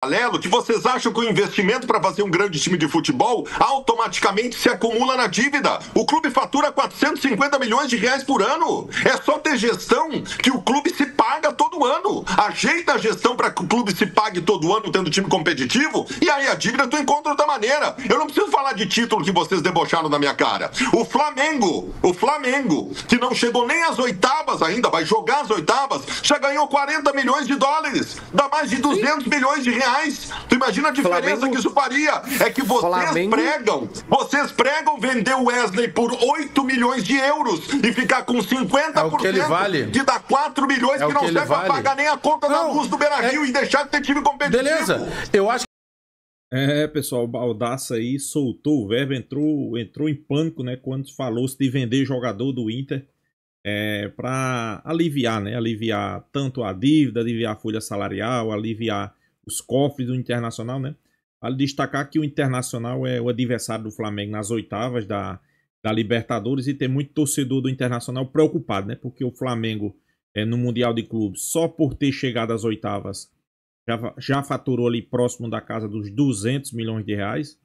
paralelo que vocês acham que o investimento para fazer um grande time de futebol automaticamente se acumula na dívida. O clube fatura 450 milhões de reais por ano. É só ter gestão que o clube se paga todo ano. Ajeita a gestão para que o clube se pague todo ano tendo time competitivo e aí a dívida tu encontra outra maneira. Eu não preciso falar de título que vocês debocharam na minha cara. O Flamengo, que não chegou nem às oitavas ainda, vai jogar as oitavas, já ganhou 40 milhões de dólares. Dá mais de 200 milhões de reais. Tu imagina a diferença que isso faria? É que vocês pregam vender o Wesley por 8 milhões de euros e ficar com 50% que ele vale. de dar 4 milhões que não serve pra pagar nem a conta da luz do Beira-Rio e deixar de ter time competitivo. Beleza, eu acho pessoal, o Baldasso aí soltou o verbo, entrou em pânico, né, quando falou-se de vender jogador do Inter para aliviar, né, aliviar tanto a dívida, aliviar a folha salarial, aliviar os cofres do Internacional, né? Vale destacar que o Internacional é o adversário do Flamengo nas oitavas da Libertadores e tem muito torcedor do Internacional preocupado, né? Porque o Flamengo no Mundial de Clubes, só por ter chegado às oitavas, já faturou ali próximo da casa dos 200 milhões de reais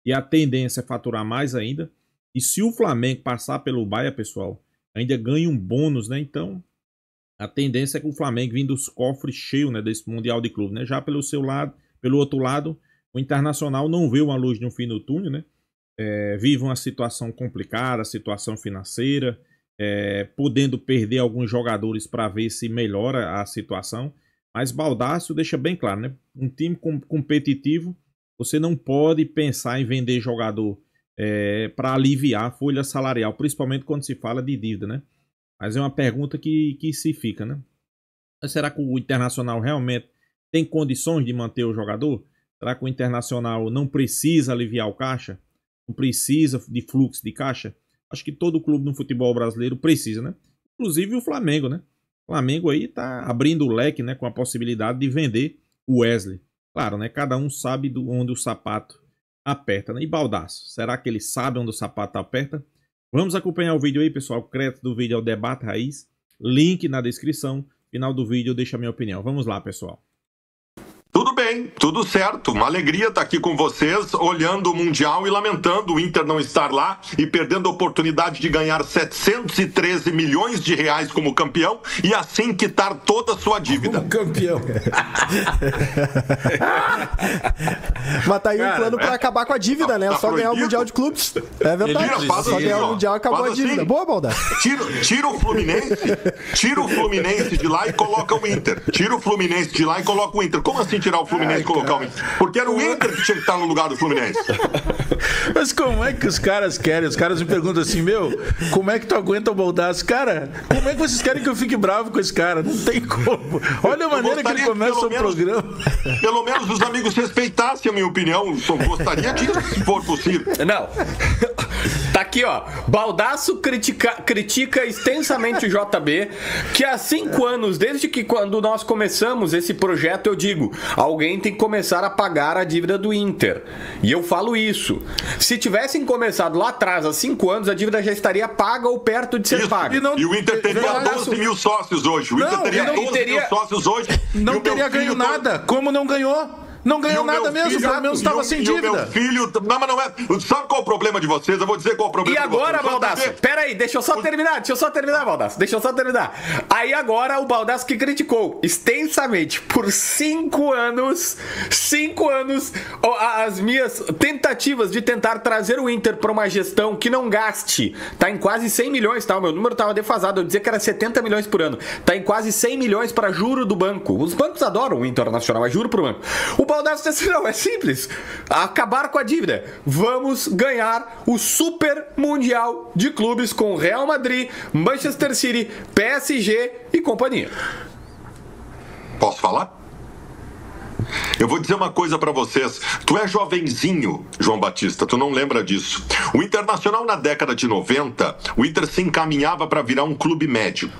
e a tendência é faturar mais ainda. E se o Flamengo passar pelo Bahia, pessoal, ainda ganha um bônus, né? Então, a tendência é que o Flamengo vindo dos cofres cheios, né, desse Mundial de Clube, né? Já pelo outro lado, o Internacional não vê uma luz no fim do túnel, né? Vive uma situação complicada, situação financeira, podendo perder alguns jogadores para ver se melhora a situação. Mas Baldasso deixa bem claro, né? Um time competitivo, você não pode pensar em vender jogador para aliviar a folha salarial, principalmente quando se fala de dívida, né? Mas é uma pergunta que se fica, né? Mas será que o Internacional realmente tem condições de manter o jogador? Será que o Internacional não precisa aliviar o caixa? Não precisa de fluxo de caixa? Acho que todo clube no futebol brasileiro precisa, né? Inclusive o Flamengo, né? O Flamengo aí tá abrindo o leque, né? Com a possibilidade de vender o Wesley. Claro, né? Cada um sabe onde o sapato aperta, né? E Baldasso, será que ele sabe onde o sapato aperta? Vamos acompanhar o vídeo aí, pessoal. O crédito do vídeo é o Debate Raiz. Link na descrição. Final do vídeo eu deixo a minha opinião. Vamos lá, pessoal. Tudo bem, tudo certo. Uma alegria estar aqui com vocês, olhando o Mundial e lamentando o Inter não estar lá e perdendo a oportunidade de ganhar 713 milhões de reais como campeão e assim quitar toda a sua dívida. Como campeão. Mas tá aí um plano pra acabar com a dívida, né? Só ganhar o Mundial de Clubes. É verdade. Só ganhar o Mundial acabou a dívida. Assim. Boa, Baldasso. Tira o Fluminense de lá e coloca o Inter. Tira o Fluminense de lá e coloca o Inter. Como assim tirar o Fluminense e colocar o Inter? Porque era o Inter que tinha que estar no lugar do Fluminense. Mas como é que os caras querem? Os caras me perguntam assim, como é que tu aguenta o Baldasso? Cara, como é que vocês querem que eu fique bravo com esse cara? Não tem como. Olha a maneira que ele começa o programa. Pelo menos os amigos respeitassem a minha opinião. Eu gostaria disso, se for possível. Não. Tá aqui, ó. Baldasso critica extensamente o JB, que há 5 anos, desde que quando nós começamos esse projeto, eu digo, alguém tem que começar a pagar a dívida do Inter. E eu falo isso. Se tivessem começado lá atrás, há 5 anos, a dívida já estaria paga ou perto de ser paga. E o Inter teria 12 mil sócios hoje. O Inter teria 12 mil sócios hoje. Não teria ganho nada. Como não ganhou? Não ganhou nada mesmo, pelo menos estava sem dívida. Meu filho... Não, mas não é... Sabe qual é o problema de vocês? Eu vou dizer qual é o problema de vocês. E agora, Baldasso? Pera aí, deixa eu só terminar, Baldasso. Deixa eu só terminar. Aí agora o Baldasso que criticou extensamente por 5 anos, as minhas tentativas de tentar trazer o Inter para uma gestão que não gaste. Tá em quase 100 milhões, tá? O meu número tava defasado, eu dizia que era 70 milhões por ano. Tá em quase 100 milhões para juro do banco. Os bancos adoram o Internacional, é juro pro banco. O Baldasso disse, não, é simples. Acabar com a dívida. Vamos ganhar o Super Mundial de Clubes com Real Madrid, Manchester City, PSG e companhia. Posso falar? Eu vou dizer uma coisa pra vocês. Tu é jovenzinho, João Batista, tu não lembra disso. O Internacional na década de 90, o Inter se encaminhava pra virar um clube médio.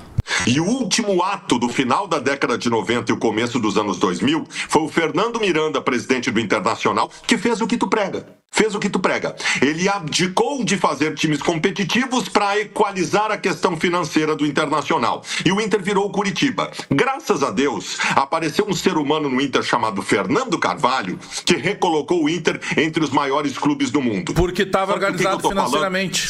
E o último ato do final da década de 90 e o começo dos anos 2000 foi o Fernando Miranda, presidente do Internacional, que fez o que tu prega. Fez o que tu prega. Ele abdicou de fazer times competitivos para equalizar a questão financeira do Internacional. E o Inter virou o Curitiba. Graças a Deus, apareceu um ser humano no Inter chamado Fernando Carvalho, que recolocou o Inter entre os maiores clubes do mundo. Porque estava organizado financeiramente.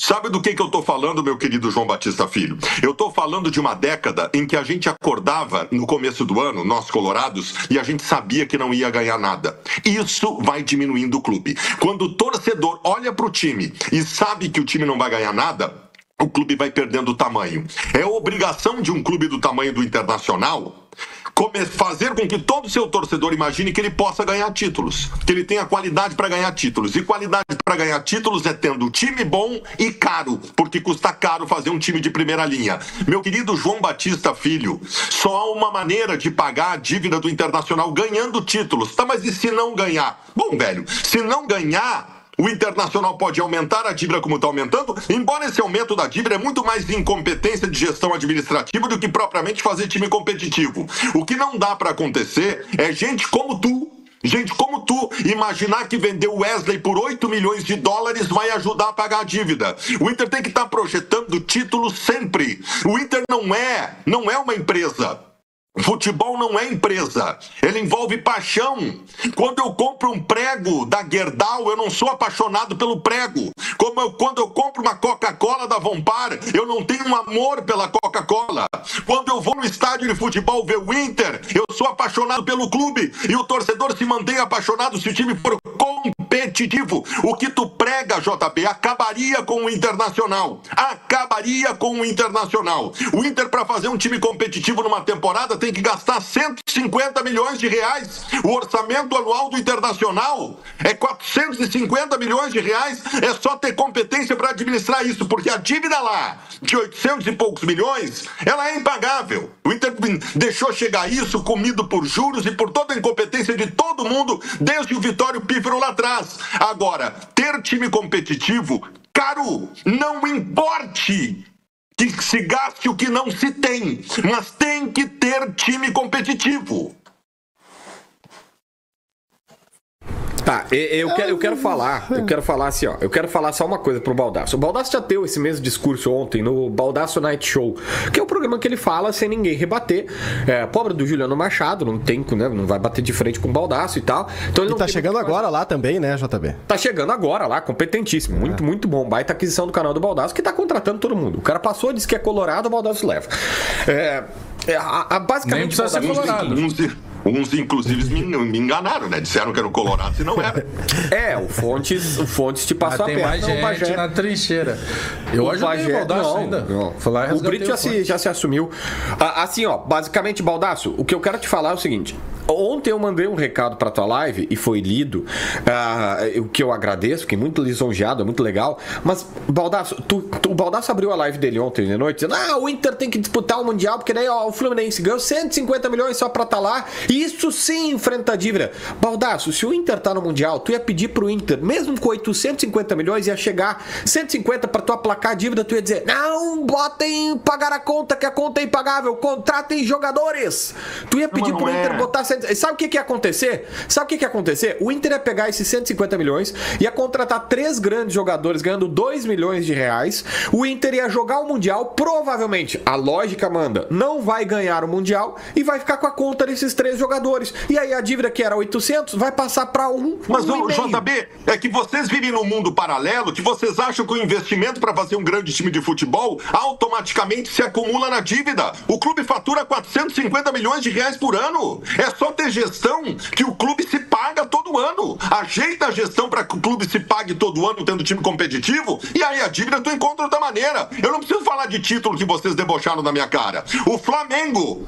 Sabe do que eu tô falando, meu querido João Batista Filho? Eu tô falando de uma década em que a gente acordava no começo do ano, nós colorados, e a gente sabia que não ia ganhar nada. Isso vai diminuindo o clube. Quando o torcedor olha pro time e sabe que o time não vai ganhar nada, o clube vai perdendo tamanho. É obrigação de um clube do tamanho do Internacional fazer com que todo seu torcedor imagine que ele possa ganhar títulos, que ele tenha qualidade para ganhar títulos. E qualidade para ganhar títulos é tendo time bom e caro, porque custa caro fazer um time de primeira linha. Meu querido João Batista Filho, só há uma maneira de pagar a dívida do Internacional ganhando títulos. Tá, mas e se não ganhar? Bom, velho, se não ganhar, o Internacional pode aumentar a dívida como está aumentando, embora esse aumento da dívida é muito mais incompetência de gestão administrativa do que propriamente fazer time competitivo. O que não dá para acontecer é gente como tu, imaginar que vender o Wesley por 8 milhões de dólares vai ajudar a pagar a dívida. O Inter tem que estar projetando títulos sempre. O Inter não é uma empresa. Futebol não é empresa, ele envolve paixão. Quando eu compro um prego da Gerdau, eu não sou apaixonado pelo prego. Quando eu compro uma Coca-Cola da Vompar, eu não tenho um amor pela Coca-Cola. Quando eu vou no estádio de futebol ver o Inter, eu sou apaixonado pelo clube. E o torcedor se mantém apaixonado se o time for competitivo. O que tu prega, JB, acabaria com o Internacional. Acabaria com o Internacional. O Inter, para fazer um time competitivo numa temporada, tem que gastar 150 milhões de reais. O orçamento anual do Internacional é 450 milhões de reais. É só ter competência para administrar isso, porque a dívida lá, de 800 e poucos milhões, ela é impagável. O Inter deixou chegar isso comido por juros e por toda a incompetência de todo mundo, desde o Vitório Pífero lá atrás. Agora, ter time competitivo, caro, não importe que se gaste o que não se tem, mas tem que ter time competitivo. Tá, eu quero falar assim, ó. Eu quero falar só uma coisa pro Baldasso. O Baldasso já deu esse mesmo discurso ontem no Baldasso Night Show, que é o programa que ele fala sem ninguém rebater. Pobre do Juliano Machado, não tem, né? Não vai bater de frente com o Baldasso e tal. Então ele tá chegando agora lá também, né, JB? Tá chegando agora lá, competentíssimo. Muito bom. Baita aquisição do canal do Baldasso, que tá contratando todo mundo. O cara passou, disse que é colorado, o Baldasso leva. Basicamente, nem precisa ser colorado. Uns, inclusive, me enganaram, né? Disseram que era o Colorado e não era. O Fontes te passou a perna. Tem mais gente na trincheira. Eu ajudei o Baldasso ainda. Não. O Brito já se assumiu. Assim, ó, basicamente, Baldasso, o que eu quero te falar é o seguinte. Ontem eu mandei um recado pra tua live e foi lido, o que eu agradeço, fiquei muito lisonjeado, é muito legal. Mas, Baldasso, o Baldasso abriu a live dele ontem de noite, dizendo, o Inter tem que disputar o Mundial, porque daí o Fluminense ganhou 150 milhões só pra estar lá. Isso sim enfrenta a dívida. Baldasso, se o Inter tá no Mundial, tu ia pedir pro Inter, mesmo com 850 milhões, ia chegar 150 pra tu aplacar a dívida, tu ia dizer, não, botem pagar a conta, que a conta é impagável, contratem jogadores. Tu ia pedir pro Inter botar... Sabe o que ia acontecer? O Inter ia pegar esses 150 milhões, ia contratar 3 grandes jogadores ganhando 2 milhões de reais, o Inter ia jogar o Mundial, provavelmente, a lógica manda, não vai ganhar o Mundial e vai ficar com a conta desses 3 jogadores. E aí a dívida que era 800 vai passar para 1. Mas o JB, é que vocês vivem num mundo paralelo que vocês acham que o investimento para fazer um grande time de futebol automaticamente se acumula na dívida. O clube fatura 450 milhões de reais por ano. É só ter gestão que o clube se paga todo ano. Ajeita a gestão para que o clube se pague todo ano tendo time competitivo e aí a dívida tu encontra outra maneira. Eu não preciso falar de título que vocês debocharam na minha cara. O Flamengo,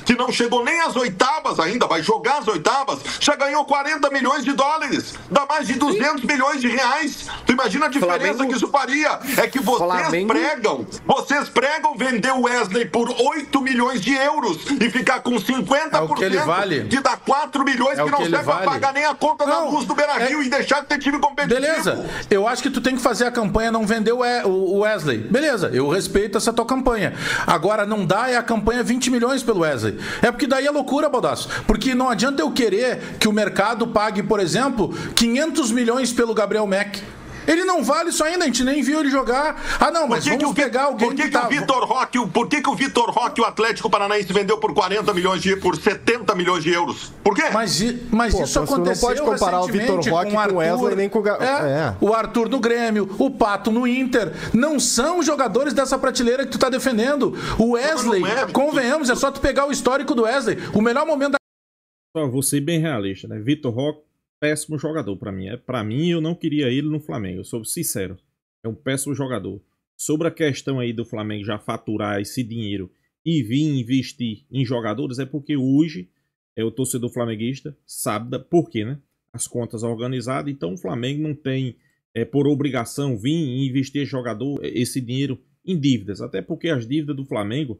que não chegou nem às oitavas ainda, vai jogar as oitavas, já ganhou 40 milhões de dólares, dá mais de 200 milhões de reais. Tu imagina a diferença que isso faria? É que vocês pregam vender o Wesley por 8 milhões de euros e ficar com 50% que ele vale. de dar 4 milhões que não serve pra vai pagar nem a conta da luz do Beira-Rio e deixar de ter time competitivo. Beleza, eu acho que tu tem que fazer a campanha não vender o Wesley. Beleza, eu respeito essa tua campanha. Agora, não dá a campanha 20 milhões pelo Wesley. É porque daí é loucura, Baldasso. Porque não adianta eu querer que o mercado pague, por exemplo, 500 milhões pelo Gabriel Mack. Ele não vale isso ainda, a gente nem viu ele jogar. Ah, não, mas vamos pegar alguém por que o Vitor Roque, o Atlético Paranaense, vendeu por 40 milhões por 70 milhões de euros? Por quê? Mas isso aconteceu. Não pode comparar o Vitor Roque com o Wesley nem com o O Arthur no Grêmio, o Pato no Inter. Não são jogadores dessa prateleira que tu tá defendendo. O Wesley, convenhamos, é só tu pegar o histórico do Wesley. O melhor momento da... Vou ser bem realista, né? Vitor Roque, péssimo jogador para mim. Para mim, eu não queria ele no Flamengo. Eu sou sincero. É um péssimo jogador. Sobre a questão aí do Flamengo já faturar esse dinheiro e vir investir em jogadores, é porque hoje o torcedor flamenguista sabe por quê, né? As contas organizadas. Então, o Flamengo não tem por obrigação vir e investir esse dinheiro em dívidas. Até porque as dívidas do Flamengo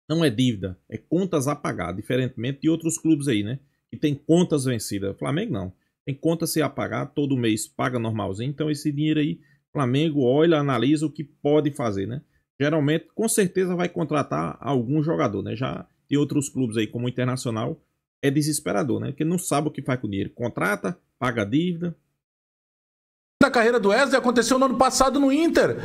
não é dívida, é contas a pagar. Diferentemente de outros clubes aí, né? Que tem contas vencidas. O Flamengo não. Tem conta se a pagar, todo mês paga normalzinho. Então esse dinheiro aí, o Flamengo olha, analisa o que pode fazer, né? Geralmente, com certeza vai contratar algum jogador, né? Já de outros clubes aí, como o Internacional, é desesperador, né? Porque não sabe o que faz com o dinheiro. Contrata, paga dívida. Da carreira do Wesley aconteceu no ano passado no Inter.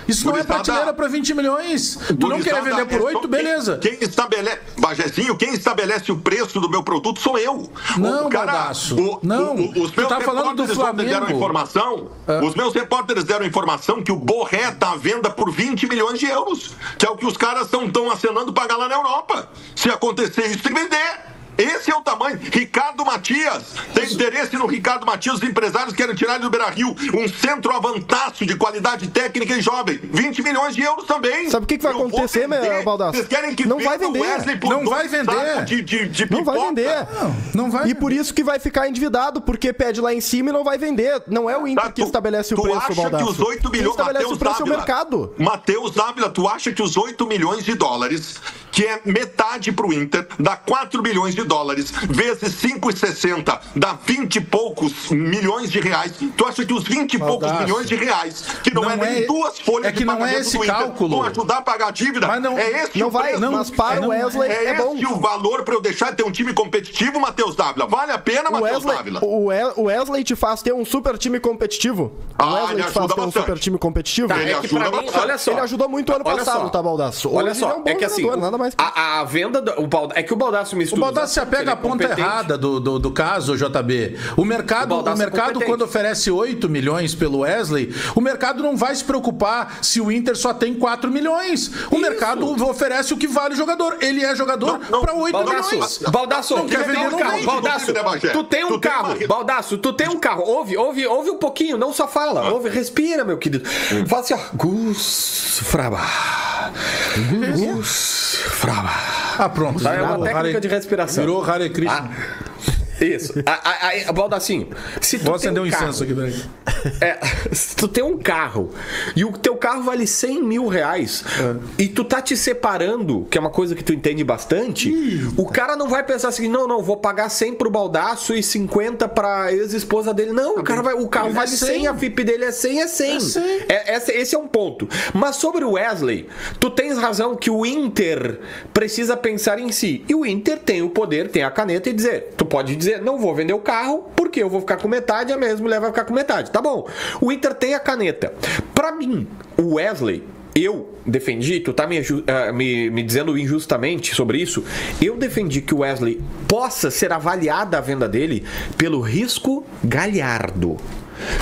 Isso não é prateleira para 20 milhões. Tu não quer vender por 8, beleza. Quem estabelece, Bajezinho, quem estabelece o preço do meu produto sou eu. Não, Baldasso. Não. Os meus repórteres deram informação. Os meus repórteres deram informação que o Borré está à venda por 20 milhões de euros. Que é o que os caras estão acenando pagar lá na Europa. Se acontecer isso, tem que vender. Esse é o tamanho. Ricardo Matias. Tem interesse no Ricardo Matias. Os empresários querem tirar ele do Beira-Rio. Um centroavançaço de qualidade técnica e jovem. 20 milhões de euros também. Sabe o que vai acontecer, Baldasso? Vocês querem que não vai vender. Não vai vender. Não vai vender. Não vai. E por isso que vai ficar endividado, porque pede lá em cima e não vai vender. Não é o Inter que estabelece o preço, Baldasso. Tu acha que os 8 milhões... Quem estabelece o preço é o mercado. Matheus Dávila, tu acha que os 8 milhões de dólares, que é metade pro Inter, dá 4 milhões de dólares, vezes 5,60, dá 20 e poucos milhões de reais. Tu acha que os 20 e poucos milhões de reais, que não é nem duas folhas de pagamento do Inter, vão ajudar a pagar a dívida? Mas não, é esse não o vai, preço. mas para o Wesley é bom. Esse o valor para eu deixar de ter um time competitivo, Matheus Dávila? Vale a pena, Matheus Dávila? O Wesley te faz ter um super time competitivo. O Wesley te faz ter um super time competitivo. Tá, é que pra mim, olha só. Ele ajudou muito ano passado, tá, Baldasso? Olha só, é que assim, nada mais. A venda é que o Baldasso mistura. O Baldasso se apega à ponta errada do caso, JB. O mercado quando oferece 8 milhões pelo Wesley, o mercado não vai se preocupar se o Inter só tem 4 milhões. O mercado oferece o que vale o jogador. Ele é jogador para 8 milhões. Baldasso, não quer vender, um carro. Baldasso, tu tem um carro. Baldasso, tu tem um carro. Ouve um pouquinho, não só fala. Ouve, respira, meu querido. Fala assim, ó. Gus Fraba. Gus Fraba. Ah, pronto. É uma técnica de respiração. Virou Hare Krishna. Isso. Baldacinho, se tu vou acender um incenso aqui, peraí. Se tu tem um carro e o teu carro vale 100 mil reais e tu tá te separando, que é uma coisa que tu entende bastante, o cara não vai pensar assim, não, vou pagar 100 pro Baldasso e 50 pra ex-esposa dele. Não, o carro vale 100, a FIP dele é 100, é 100. Esse é um ponto. Mas sobre o Wesley, tu tens razão que o Inter precisa pensar em si. E o Inter tem o poder, tem a caneta e dizer, tu pode dizer, não vou vender o carro porque eu vou ficar com metade e a mesma mulher vai ficar com metade. Tá bom. O Inter tem a caneta. Pra mim, o Wesley, eu defendi, tu tá me dizendo injustamente sobre isso, eu defendi que o Wesley possa ser avaliada a venda dele pelo risco Galhardo.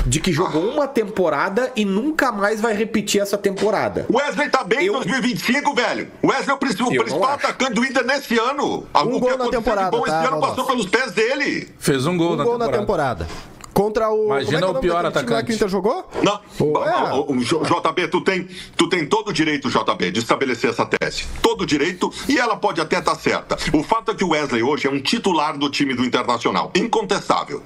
De que jogou uma temporada e nunca mais vai repetir essa temporada. O Wesley tá bem em 2025, velho. O Wesley é o principal atacante do Inter nesse ano. Um gol na temporada. Esse ano passou pelos pés dele. Fez um gol na temporada. Contra o... Imagina o pior atacante. Que o Inter jogou? Não. JB, tu tem todo o direito, JB, de estabelecer essa tese. Todo o direito, e ela pode até estar certa. O fato é que o Wesley hoje é um titular do time do Internacional. Incontestável.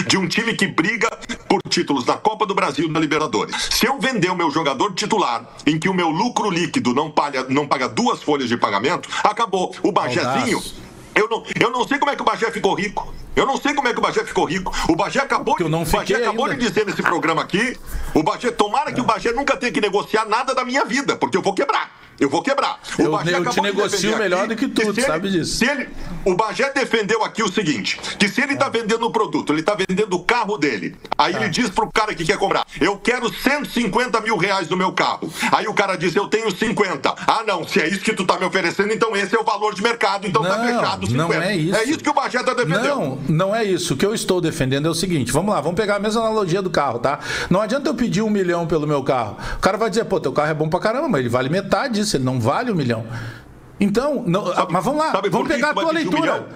De um time que briga por títulos da Copa do Brasil e da Libertadores. Se eu vender o meu jogador titular, em que o meu lucro líquido não paga 2 folhas de pagamento, acabou. O Bajezinho... Eu não sei como é que o Bagé ficou rico. Eu não sei como é que o Bagé ficou rico. O Bagé acabou de dizer nesse programa aqui, tomara que o Bagé nunca tenha que negociar nada da minha vida, porque eu vou quebrar. Eu te negocio melhor do que tu sabe disso. O Bagé defendeu aqui o seguinte, que se ele tá vendendo um produto, ele tá vendendo o carro dele, aí ele diz pro cara que quer comprar, eu quero 150 mil reais no meu carro. Aí o cara diz, eu tenho 50. Ah, não, se é isso que tu tá me oferecendo, então esse é o valor de mercado, então tá fechado 50. Não é isso. É isso que o Bagé tá defendendo. Não é isso. O que eu estou defendendo é o seguinte, vamos lá, vamos pegar a mesma analogia do carro, tá? Não adianta eu pedir 1 milhão pelo meu carro. O cara vai dizer, pô, teu carro é bom pra caramba, mas ele vale metade disso, ele não vale 1 milhão. Então, mas vamos lá, vamos pegar a tua leitura.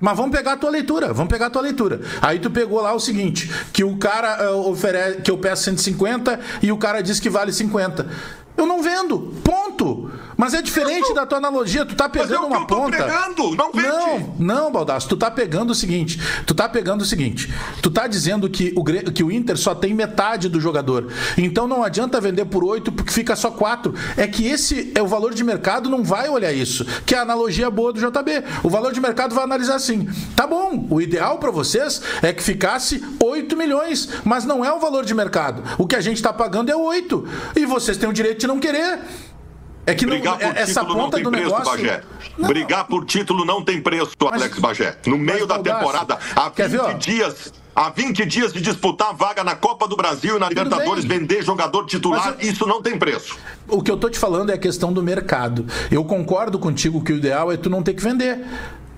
Mas vamos pegar a tua leitura. Aí tu pegou lá o seguinte, que o cara oferece, que eu peço 150 e o cara diz que vale 50. Eu não vendo, ponto. Mas é diferente da tua analogia, tu tá pegando uma ponta. Não vende. Não, Baldasso, tu tá pegando o seguinte, tu tá dizendo que o Inter só tem metade do jogador. Então não adianta vender por 8 porque fica só 4. É que esse é o valor de mercado, não vai olhar isso, que é a analogia boa do JB. O valor de mercado vai analisar assim, tá bom, o ideal para vocês é que ficasse 8 milhões, mas não é o valor de mercado. O que a gente tá pagando é 8. E vocês têm o direito de não querer. É que essa ponta do negócio... Bagé. Brigar por título não tem preço, Alex Bagé. No meio da temporada, há 20 dias de disputar a vaga na Copa do Brasil e na Libertadores, vender jogador titular, isso não tem preço. O que eu tô te falando é a questão do mercado. Eu concordo contigo que o ideal é tu não ter que vender.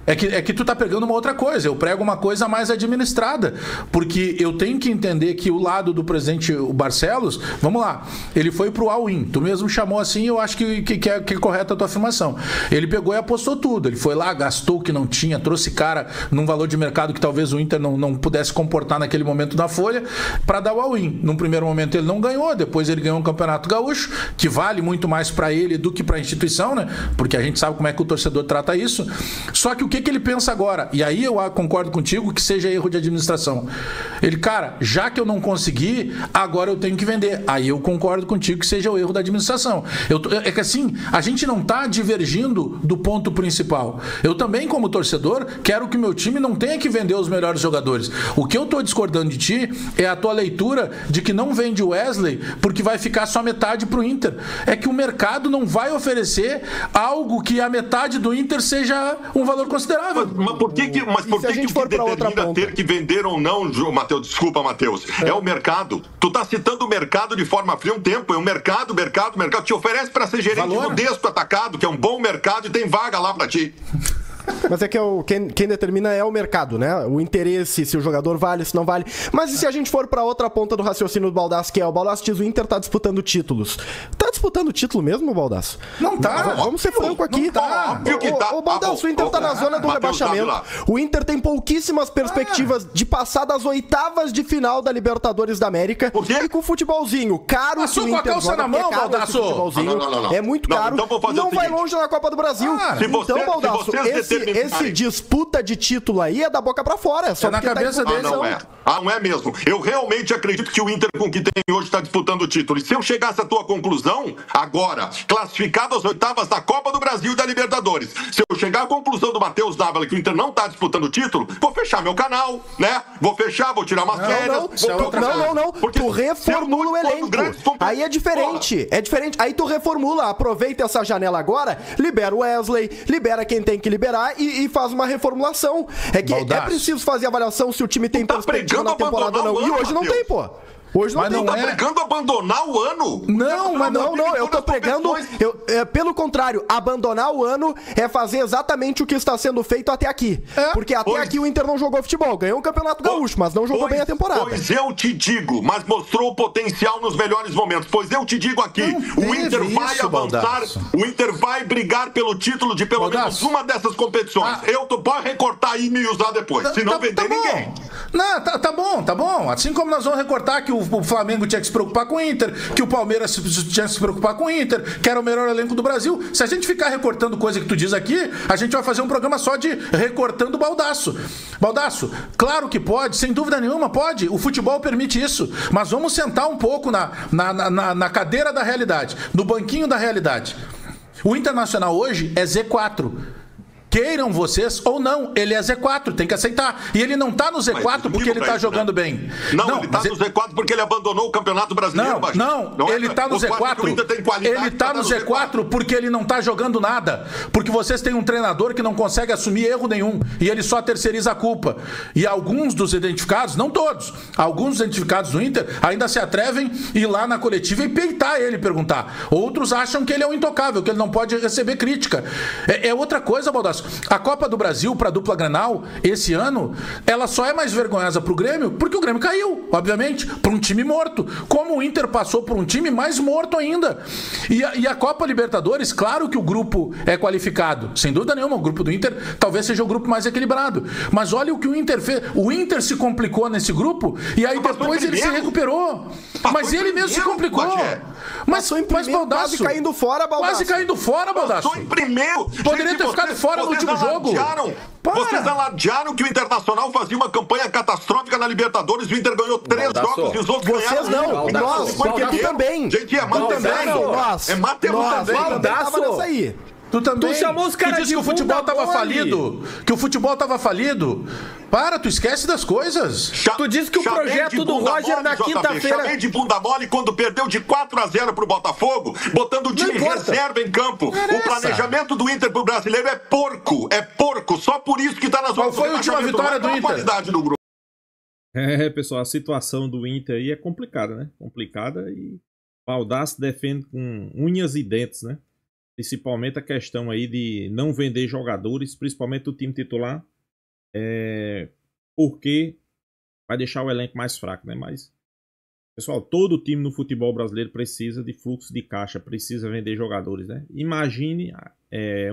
É que tu tá pegando uma outra coisa. Eu prego uma coisa mais administrada. Porque eu tenho que entender que o lado do presidente, o Barcelos, vamos lá, ele foi pro all-in. Tu mesmo chamou assim, eu acho que é correta a tua afirmação. Ele pegou e apostou tudo. Ele foi lá, gastou o que não tinha, trouxe cara num valor de mercado que talvez o Inter não pudesse comportar naquele momento da folha, para dar o all-in. Num primeiro momento ele não ganhou, depois ele ganhou um Campeonato Gaúcho, que vale muito mais para ele do que para a instituição, né? Porque a gente sabe como é que o torcedor trata isso. Só que o que ele pensa agora? E aí eu concordo contigo que seja erro de administração. Ele, cara, já que eu não consegui, agora eu tenho que vender. Aí eu concordo contigo que seja o erro da administração. É que assim, a gente não tá divergindo do ponto principal. Eu também, como torcedor, quero que o meu time não tenha que vender os melhores jogadores. O que eu tô discordando de ti é a tua leitura de que não vende o Wesley porque vai ficar só metade pro Inter. É que o mercado não vai oferecer algo que a metade do Inter seja um valor considerável. Mas por que o que determina ter que vender ou não, Matheus? Desculpa, Matheus. É o mercado. Tu tá citando o mercado de forma fria um tempo. É o mercado te oferece para ser gerente do Desco Atacado, que é um bom mercado e tem vaga lá para ti. Mas é que quem determina é o mercado, né? O interesse, se o jogador vale, se não vale. Mas e se a gente for pra outra ponta do raciocínio do Baldasso, que é o Baldasso diz o Inter tá disputando títulos. Tá disputando título mesmo, Baldasso? Não tá. Vamos ser franco aqui. Tá. O Baldasso, o Inter tá na zona do rebaixamento. O Inter tem pouquíssimas perspectivas de passar das oitavas de final da Libertadores da América. E com futebolzinho caro, que o Inter joga, na mão, Baldasso. É muito caro. Então não vai longe na Copa do Brasil. Então, Baldasso, esse disputa de título aí é da boca pra fora. Só na cabeça dele. Não é mesmo. Eu realmente acredito que o Inter, com o que tem hoje, está disputando o título. E se eu chegasse à tua conclusão, agora, classificado às oitavas da Copa do Brasil e da Libertadores, se eu chegar à conclusão do Matheus Dávila que o Inter não está disputando o título, vou fechar meu canal, né? Vou tirar umas férias. Não. Tu reformula o elenco. Aí é diferente. É diferente. Aí tu reformula, aproveita essa janela agora, libera o Wesley, libera quem tem que liberar e faz uma reformulação. É que é preciso fazer avaliação se o time tem perspectiva na temporada ou não. E hoje não tem, pô. Hoje não tem. Tá pregando abandonar o ano? Não. Eu tô pregando... pelo contrário, abandonar o ano é fazer exatamente o que está sendo feito até aqui. Porque até aqui o Inter não jogou futebol. Ganhou um Campeonato Gaúcho, mas não jogou bem a temporada. Pois eu te digo, mas mostrou o potencial nos melhores momentos. Pois eu te digo aqui, o Inter vai avançar, o Inter vai brigar pelo título de pelo menos uma dessas competições. Tu pode recortar aí e me usar depois, se não vender ninguém. Não, tá bom. Assim como nós vamos recortar que o Flamengo tinha que se preocupar com o Inter, que o Palmeiras tinha que se preocupar com o Inter, que era o melhor elenco do Brasil. Se a gente ficar recortando coisa que tu diz aqui, a gente vai fazer um programa só de recortando Baldasso. Baldasso, claro que pode, sem dúvida nenhuma pode. O futebol permite isso. Mas vamos sentar um pouco na cadeira da realidade, no banquinho da realidade. O Internacional hoje é Z4. Queiram vocês ou não, ele é Z4, tem que aceitar. E ele não tá no Z4 porque ele tá jogando bem. Não, ele tá no Z4 porque ele abandonou o Campeonato Brasileiro. Não, ele tá no Z4. Ele tá no Z4 porque ele não tá jogando nada. Porque vocês têm um treinador que não consegue assumir erro nenhum e ele só terceiriza a culpa. E alguns dos identificados, não todos, alguns dos identificados do Inter ainda se atrevem a ir lá na coletiva e peitar ele, perguntar. Outros acham que ele é um intocável, que ele não pode receber crítica. É outra coisa, Baldasso. A Copa do Brasil para a dupla Grenal, esse ano, ela só é mais vergonhosa para o Grêmio porque o Grêmio caiu, obviamente, para um time morto. Como o Inter passou por um time mais morto ainda. E a Copa Libertadores, claro que o grupo é qualificado. Sem dúvida nenhuma, o grupo do Inter talvez seja o grupo mais equilibrado. Mas olha o que o Inter fez. O Inter se complicou nesse grupo e aí depois ele se recuperou. Mas ele mesmo se complicou. Mas Baldasso, quase caindo fora, Baldasso. Quase caindo fora, Baldasso. Passou em primeiro. Poderia ter ficado fora no último jogo. Vocês alardearam que o Internacional fazia uma campanha catastrófica na Libertadores. O Inter ganhou 3 jogos e os outros vocês ganharam. Não, nós, porque tu também. Gente, é mata também. Nós. É mata também. Tava nessa aí. Tu também. Tu chamou os caras de que o futebol tava falido. Que o futebol tava falido. Para, tu esquece das coisas. Tu disse que o projeto do Roger na quinta-feira... Chamei de bunda mole quando perdeu de 4-0 pro Botafogo, botando o time reserva em campo. O planejamento do Inter pro brasileiro é porco. É porco. Só por isso que tá nas Qual foi a última vitória do Inter? Qualidade do grupo. Pessoal, a situação do Inter aí é complicada, né? Complicada e Baldasso defende com unhas e dentes, né? Principalmente a questão aí de não vender jogadores, principalmente do time titular, porque vai deixar o elenco mais fraco, né? Mas, pessoal, todo time no futebol brasileiro precisa de fluxo de caixa, precisa vender jogadores, né? Imagine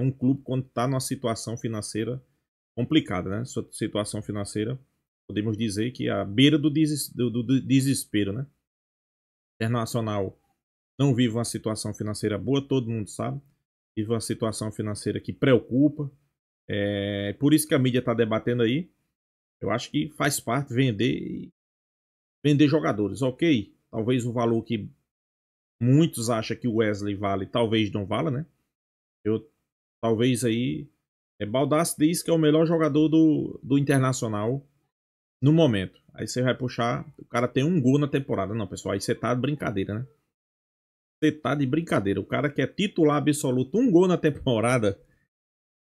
um clube quando está numa situação financeira complicada, né? Sua situação financeira, podemos dizer que é à beira do desespero, né? Internacional não vive uma situação financeira boa, todo mundo sabe. Vive uma situação financeira que preocupa. Por isso que a mídia está debatendo aí. Eu acho que faz parte vender jogadores. Ok, talvez o valor que muitos acham que o Wesley vale, talvez não vala, né? Talvez aí... Baldasso diz que é o melhor jogador do Internacional no momento. Aí você vai puxar... O cara tem 1 gol na temporada. Não, pessoal, aí você tá de brincadeira, né? Você tá de brincadeira. O cara que é titular absoluto, 1 gol na temporada.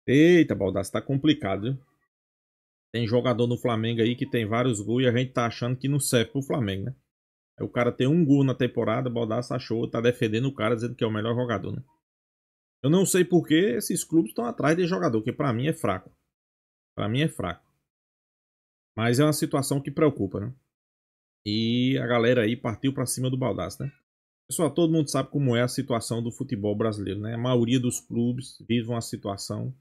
Eita, Baldasso, tá complicado, viu? Tem jogador no Flamengo aí que tem vários gols e a gente tá achando que não serve pro Flamengo, né? Aí o cara tem 1 gol na temporada, Baldasso achou, tá defendendo o cara, dizendo que é o melhor jogador, né? Eu não sei por que esses clubes estão atrás de jogador, que pra mim é fraco. Pra mim é fraco. Mas é uma situação que preocupa, né? E a galera aí partiu pra cima do Baldasso, né? Pessoal, todo mundo sabe como é a situação do futebol brasileiro, né? A maioria dos clubes vive uma situação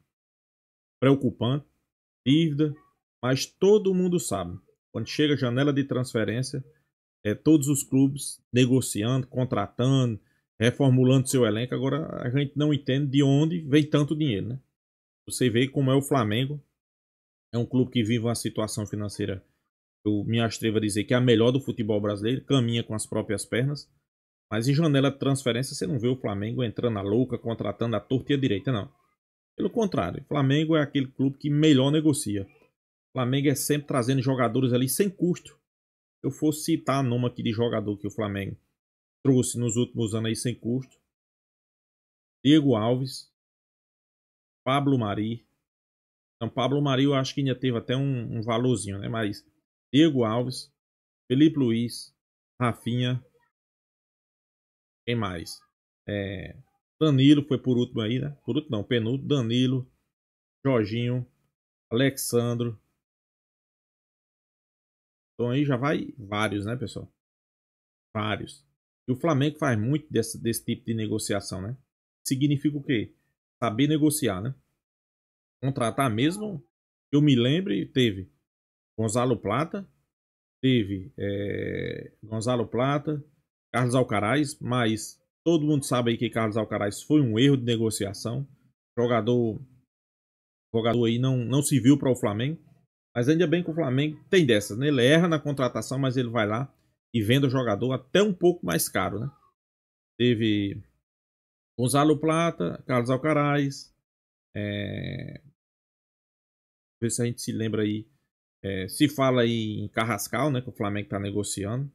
preocupante, dívida, mas todo mundo sabe. Quando chega a janela de transferência, todos os clubes negociando, contratando, reformulando seu elenco. Agora a gente não entende de onde vem tanto dinheiro, né? Você vê como é o Flamengo. É um clube que vive uma situação financeira, eu me atrevo a dizer que é a melhor do futebol brasileiro, caminha com as próprias pernas. Mas em janela de transferência você não vê o Flamengo entrando à louca, contratando à torta e à direita, não. Pelo contrário, o Flamengo é aquele clube que melhor negocia. O Flamengo é sempre trazendo jogadores ali sem custo. Se eu fosse citar nome aqui de jogador que o Flamengo trouxe nos últimos anos aí sem custo: Diego Alves, Pablo Mari. Então, Pablo Mari eu acho que ainda teve até um valorzinho, né? Mas Diego Alves, Felipe Luiz, Rafinha. Quem mais? Danilo foi por último aí, né? Por último não, penúltimo. Danilo, Jorginho, Alexandro. Então aí já vai vários, né, pessoal? Vários. E o Flamengo faz muito desse tipo de negociação, né? Significa o quê? Saber negociar, né? Contratar mesmo. Eu me lembre, teve Gonzalo Plata. Teve Gonzalo Plata. Carlos Alcaraz, mas todo mundo sabe aí que Carlos Alcaraz foi um erro de negociação. Jogador aí não se viu para o Flamengo. Mas ainda bem que o Flamengo tem dessas, né? Ele erra na contratação, mas ele vai lá e vende o jogador até um pouco mais caro, né? Teve Gonzalo Plata, Carlos Alcaraz, ver se a gente se lembra aí. Se fala aí em Carrascal, né? Que o Flamengo tá negociando.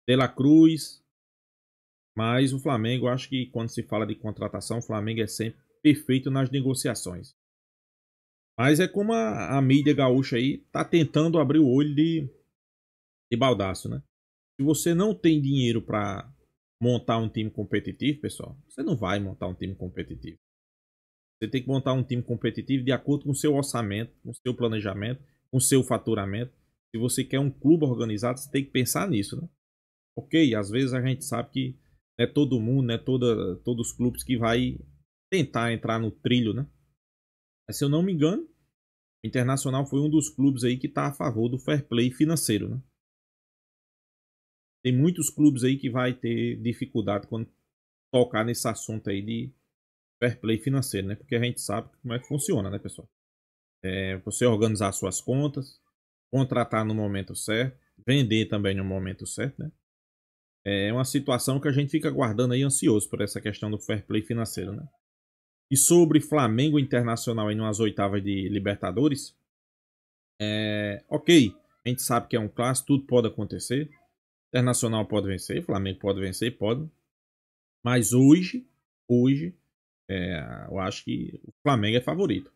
De La Cruz. Mas o Flamengo, acho que quando se fala de contratação, o Flamengo é sempre perfeito nas negociações. Mas é como a mídia gaúcha aí tá tentando abrir o olho de Baldasso, né? Se você não tem dinheiro para montar um time competitivo, pessoal, você não vai montar um time competitivo. Você tem que montar um time competitivo de acordo com o seu orçamento, com o seu planejamento, com o seu faturamento. Se você quer um clube organizado, você tem que pensar nisso, né? Ok, às vezes a gente sabe que não é todo mundo, não é todos os clubes que vai tentar entrar no trilho, né? Mas se eu não me engano, o Internacional foi um dos clubes aí que está a favor do fair play financeiro, né? Tem muitos clubes aí que vai ter dificuldade quando tocar nesse assunto aí de fair play financeiro, né? Porque a gente sabe como é que funciona, né, pessoal? Você organizar suas contas, contratar no momento certo, vender também no momento certo, né? É uma situação que a gente fica aguardando aí ansioso por essa questão do fair play financeiro, né? E sobre Flamengo Internacional aí nas oitavas de Libertadores, ok, a gente sabe que é um clássico, tudo pode acontecer. Internacional pode vencer, Flamengo pode vencer, pode. Mas hoje eu acho que o Flamengo é favorito.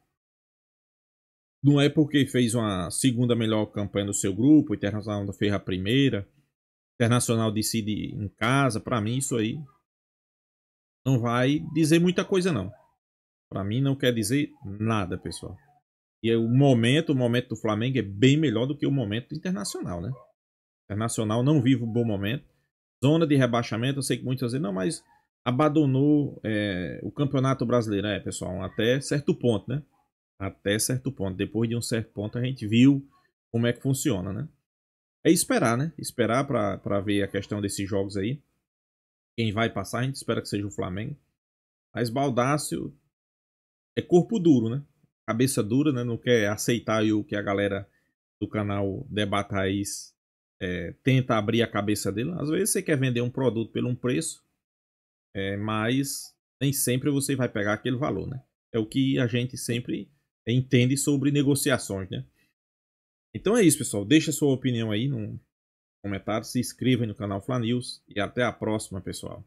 Não é porque fez uma segunda melhor campanha do seu grupo, o Internacional fez a primeira, o Internacional decide em casa. Para mim isso aí não vai dizer muita coisa não. Para mim não quer dizer nada, pessoal. E o momento do Flamengo é bem melhor do que o momento do Internacional, né? O Internacional não vive um bom momento. Zona de rebaixamento, eu sei que muitos dizem, não, mas abandonou o Campeonato Brasileiro. Pessoal, até certo ponto, né? Até certo ponto. Depois de um certo ponto a gente viu como é que funciona, né? É esperar, né? Esperar para ver a questão desses jogos aí. Quem vai passar, a gente espera que seja o Flamengo. Mas Baldasso é corpo duro, né? Cabeça dura, né? Não quer aceitar o que a galera do canal Debate Raiz tenta abrir a cabeça dele. Às vezes você quer vender um produto por um preço, mas nem sempre você vai pegar aquele valor, né? É o que a gente sempre entende sobre negociações, né? Então é isso, pessoal. Deixa a sua opinião aí no comentário, se inscreva no canal Fla News e até a próxima, pessoal.